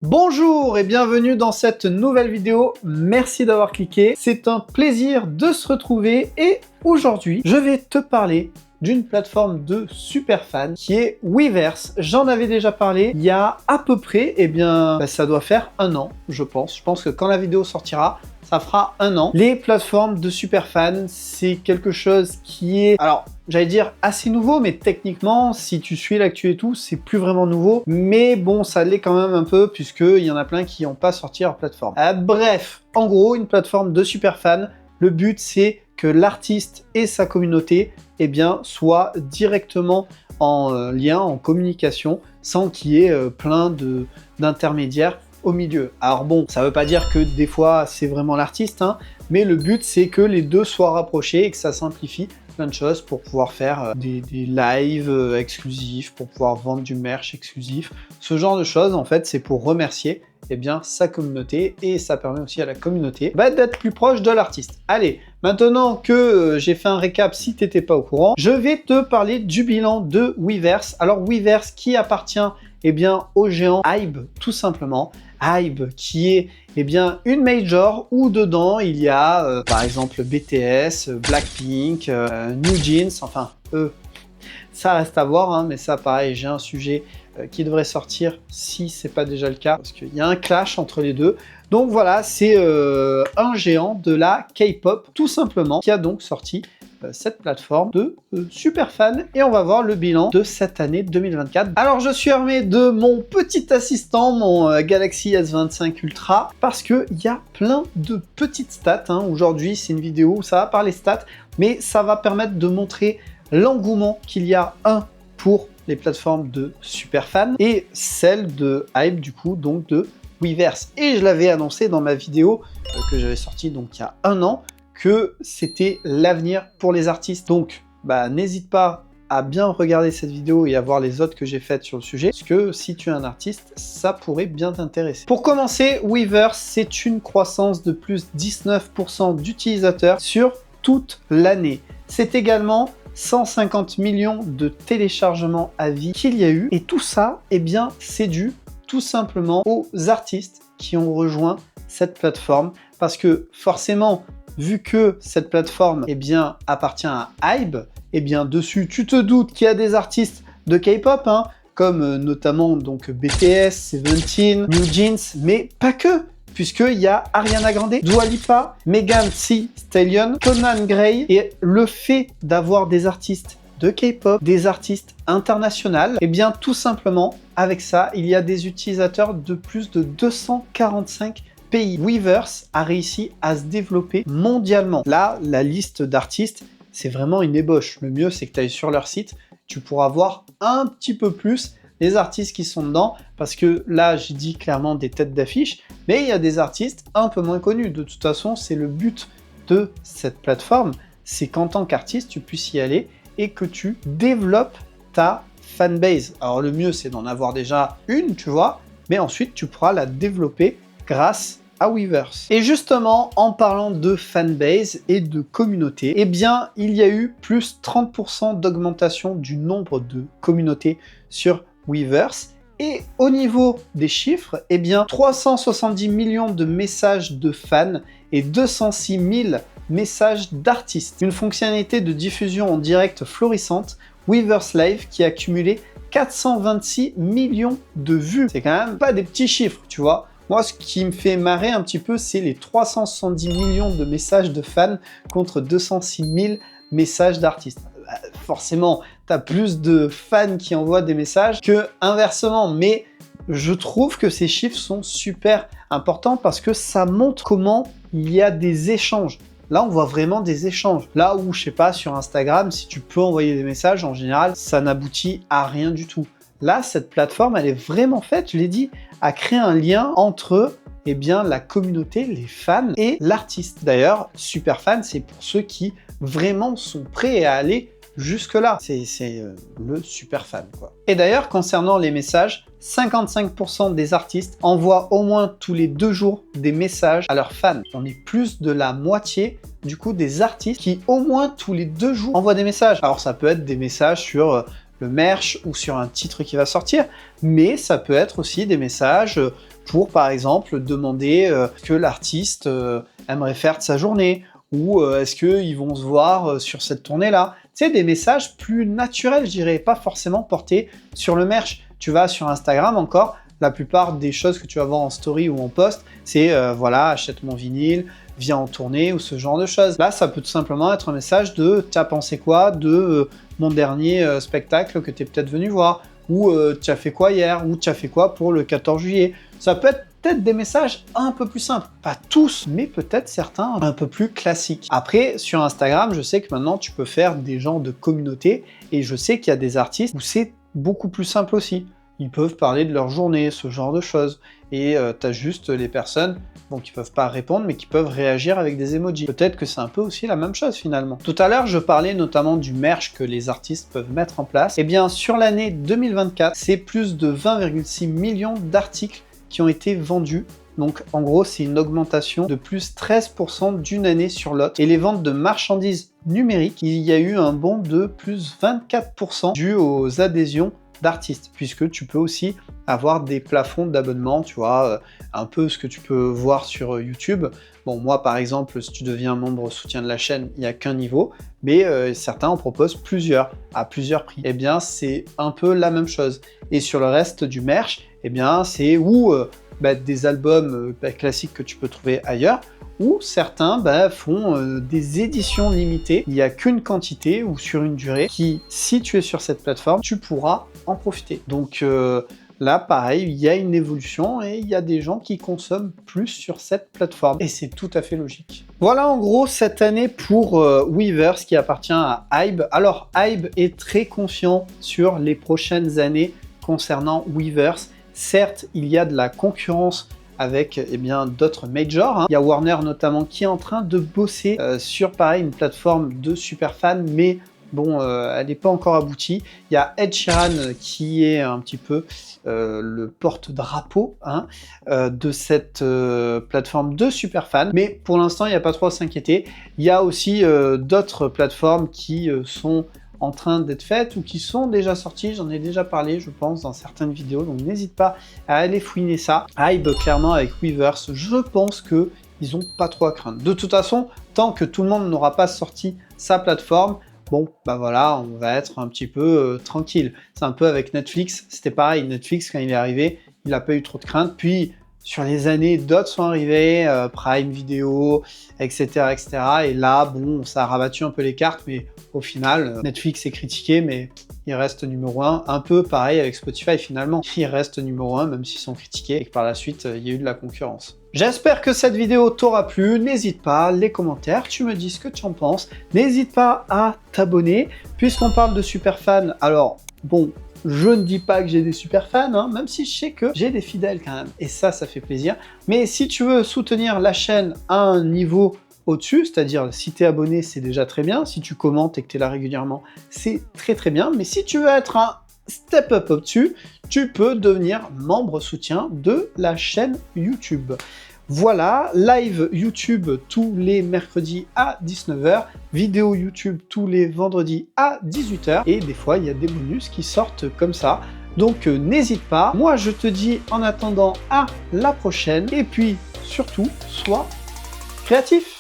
Bonjour et bienvenue dans cette nouvelle vidéo, merci d'avoir cliqué, c'est un plaisir de se retrouver et aujourd'hui je vais te parler d'une plateforme de super fans qui est Weverse. J'en avais déjà parlé il y a à peu près, ça doit faire un an je pense que quand la vidéo sortira, ça fera un an. Les plateformes de super fans, c'est quelque chose qui est, alors j'allais dire assez nouveau, mais techniquement, si tu suis l'actu et tout, c'est plus vraiment nouveau. Mais bon, ça l'est quand même un peu, puisqu'il y en a plein qui n'ont pas sorti leur plateforme. Bref, en gros, une plateforme de super fans, le but c'est que l'artiste et sa communauté soient directement en lien, en communication, sans qu'il y ait plein d'intermédiaires au milieu. Alors bon, ça veut pas dire que des fois c'est vraiment l'artiste, mais le but c'est que les deux soient rapprochés et que ça simplifie plein de choses pour pouvoir faire des lives exclusifs, pour pouvoir vendre du merch exclusif. Ce genre de choses, en fait, c'est pour remercier sa communauté et ça permet aussi à la communauté d'être plus proche de l'artiste. Allez, maintenant que j'ai fait un récap si tu n'étais pas au courant, je vais te parler du bilan de Weverse. Alors Weverse qui appartient au géant Hybe, tout simplement. Hybe qui est une major où dedans il y a par exemple BTS, Blackpink, New Jeans, enfin eux, ça reste à voir, mais ça pareil, j'ai un sujet qui devrait sortir si c'est pas déjà le cas, parce qu'il y a un clash entre les deux. Donc voilà, c'est un géant de la K-pop, tout simplement, qui a donc sorti cette plateforme de super fans et on va voir le bilan de cette année 2024. Alors je suis armé de mon petit assistant, mon Galaxy S25 Ultra, parce qu'il y a plein de petites stats. Aujourd'hui c'est une vidéo où ça va parler stats, mais ça va permettre de montrer l'engouement qu'il y a pour les plateformes de super fans et celle de Hybe du coup, donc de Weverse. Et je l'avais annoncé dans ma vidéo que j'avais sortie donc il y a un an, que c'était l'avenir pour les artistes. Donc, n'hésite pas à bien regarder cette vidéo et à voir les autres que j'ai faites sur le sujet, parce que si tu es un artiste, ça pourrait bien t'intéresser. Pour commencer, Weverse, c'est une croissance de plus 19% d'utilisateurs sur toute l'année. C'est également 150 millions de téléchargements à vie qu'il y a eu, et tout ça, c'est dû tout simplement aux artistes qui ont rejoint cette plateforme, parce que forcément, vu que cette plateforme appartient à Hybe, dessus tu te doutes qu'il y a des artistes de K-pop, comme notamment donc BTS, Seventeen, New Jeans, mais pas que, puisqu'il y a Ariana Grande, Dua Lipa, Megan Thee Stallion, Conan Gray, et le fait d'avoir des artistes de K-pop, des artistes internationaux, tout simplement, avec ça, il y a des utilisateurs de plus de 245 pays. Weverse a réussi à se développer mondialement. Là, la liste d'artistes, c'est vraiment une ébauche. Le mieux, c'est que tu ailles sur leur site, tu pourras voir un petit peu plus les artistes qui sont dedans, parce que là, j'ai dit clairement des têtes d'affiche, mais il y a des artistes un peu moins connus. De toute façon, c'est le but de cette plateforme, c'est qu'en tant qu'artiste, tu puisses y aller et que tu développes ta fanbase. Alors le mieux, c'est d'en avoir déjà une, tu vois, mais ensuite, tu pourras la développer grâce à Weverse. Et justement, en parlant de fanbase et de communauté, il y a eu plus 30% d'augmentation du nombre de communautés sur Weverse. Et au niveau des chiffres, 370 millions de messages de fans et 206 000 messages d'artistes. Une fonctionnalité de diffusion en direct florissante, Weverse Live, qui a cumulé 426 millions de vues. C'est quand même pas des petits chiffres, tu vois. Moi, ce qui me fait marrer un petit peu, c'est les 370 millions de messages de fans contre 206 000 messages d'artistes. Forcément, tu as plus de fans qui envoient des messages que inversement, mais je trouve que ces chiffres sont super importants parce que ça montre comment il y a des échanges. Là, on voit vraiment des échanges. Là où, je sais pas, sur Instagram, si tu peux envoyer des messages, en général, ça n'aboutit à rien du tout. Là, cette plateforme, elle est vraiment faite, je l'ai dit, à créer un lien entre la communauté, les fans et l'artiste. D'ailleurs, super fan, c'est pour ceux qui vraiment sont prêts à aller jusque-là. C'est le super fan, quoi. Et d'ailleurs, concernant les messages, 55% des artistes envoient au moins tous les 2 jours des messages à leurs fans. On est plus de la moitié du coup des artistes qui au moins tous les 2 jours envoient des messages. Alors ça peut être des messages sur le merch ou sur un titre qui va sortir, mais ça peut être aussi des messages pour par exemple demander que l'artiste aimerait faire de sa journée, ou est-ce qu'ils vont se voir sur cette tournée-là. Tu sais, des messages plus naturels, je dirais, pas forcément portés sur le merch. Tu vas sur Instagram encore, la plupart des choses que tu vas voir en story ou en post, c'est voilà, achète mon vinyle, viens en tournée ou ce genre de choses. Là, ça peut tout simplement être un message de t'as pensé quoi de mon dernier spectacle que tu es peut-être venu voir, ou tu as fait quoi hier, ou tu as fait quoi pour le 14 juillet. Ça peut être peut-être des messages un peu plus simples, pas tous, mais peut-être certains un peu plus classiques. Après, sur Instagram, je sais que maintenant tu peux faire des genres de communauté, et je sais qu'il y a des artistes où c'est beaucoup plus simple aussi. Ils peuvent parler de leur journée, ce genre de choses, et tu as juste les personnes qui peuvent pas répondre, mais qui peuvent réagir avec des emojis. Peut-être que c'est un peu aussi la même chose finalement. Tout à l'heure, je parlais notamment du merch que les artistes peuvent mettre en place. Eh bien, sur l'année 2024, c'est plus de 20,6 millions d'articles qui ont été vendus. Donc en gros, c'est une augmentation de plus 13% d'une année sur l'autre. Et les ventes de marchandises numériques, il y a eu un bond de plus 24% dû aux adhésions d'artistes, puisque tu peux aussi avoir des plafonds d'abonnement, tu vois, un peu ce que tu peux voir sur YouTube. Bon, moi par exemple, si tu deviens membre soutien de la chaîne, il n'y a qu'un niveau, mais certains en proposent plusieurs, à plusieurs prix. Eh bien, c'est un peu la même chose. Et sur le reste du merch, eh bien, c'est des albums classiques que tu peux trouver ailleurs, ou certains font des éditions limitées. Il n'y a qu'une quantité ou sur une durée qui, si tu es sur cette plateforme, tu pourras en profiter. Donc là, pareil, il y a une évolution et il y a des gens qui consomment plus sur cette plateforme. Et c'est tout à fait logique. Voilà en gros cette année pour Weverse qui appartient à Hybe. Alors Hybe est très confiant sur les prochaines années concernant Weverse. Certes, il y a de la concurrence avec d'autres majors. Il y a Warner notamment qui est en train de bosser sur pareil une plateforme de superfans, mais bon, elle n'est pas encore aboutie. Il y a Ed Sheeran qui est un petit peu le porte-drapeau de cette plateforme de superfans, mais pour l'instant, il n'y a pas trop à s'inquiéter. Il y a aussi d'autres plateformes qui sont en train d'être faites ou qui sont déjà sorties, j'en ai déjà parlé je pense dans certaines vidéos, donc n'hésite pas à aller fouiner ça. Hybe clairement avec Weverse, je pense que ils ont pas trop à craindre. De toute façon, tant que tout le monde n'aura pas sorti sa plateforme, bon voilà, on va être un petit peu tranquille. C'est un peu avec Netflix, c'était pareil, Netflix quand il est arrivé, il n'a pas eu trop de crainte, puis sur les années, d'autres sont arrivés, Prime Video, etc., etc. Et là, bon, ça a rabattu un peu les cartes, mais au final, Netflix est critiqué, mais il reste numéro 1. Un peu pareil avec Spotify, finalement. Il reste numéro 1, même s'ils sont critiqués, et que par la suite, il y a eu de la concurrence. J'espère que cette vidéo t'aura plu. N'hésite pas, les commentaires, tu me dis ce que tu en penses. N'hésite pas à t'abonner. Puisqu'on parle de superfans, alors, bon, je ne dis pas que j'ai des super fans, même si je sais que j'ai des fidèles quand même, et ça fait plaisir. Mais si tu veux soutenir la chaîne à un niveau au-dessus, c'est-à-dire si tu es abonné, c'est déjà très bien, si tu commentes et que tu es là régulièrement, c'est très très bien, mais si tu veux être un step up au-dessus, tu peux devenir membre soutien de la chaîne YouTube. Voilà, live YouTube tous les mercredis à 19 h, vidéo YouTube tous les vendredis à 18 h, et des fois il y a des bonus qui sortent comme ça. Donc n'hésite pas, moi je te dis en attendant à la prochaine, et puis surtout, sois créatif.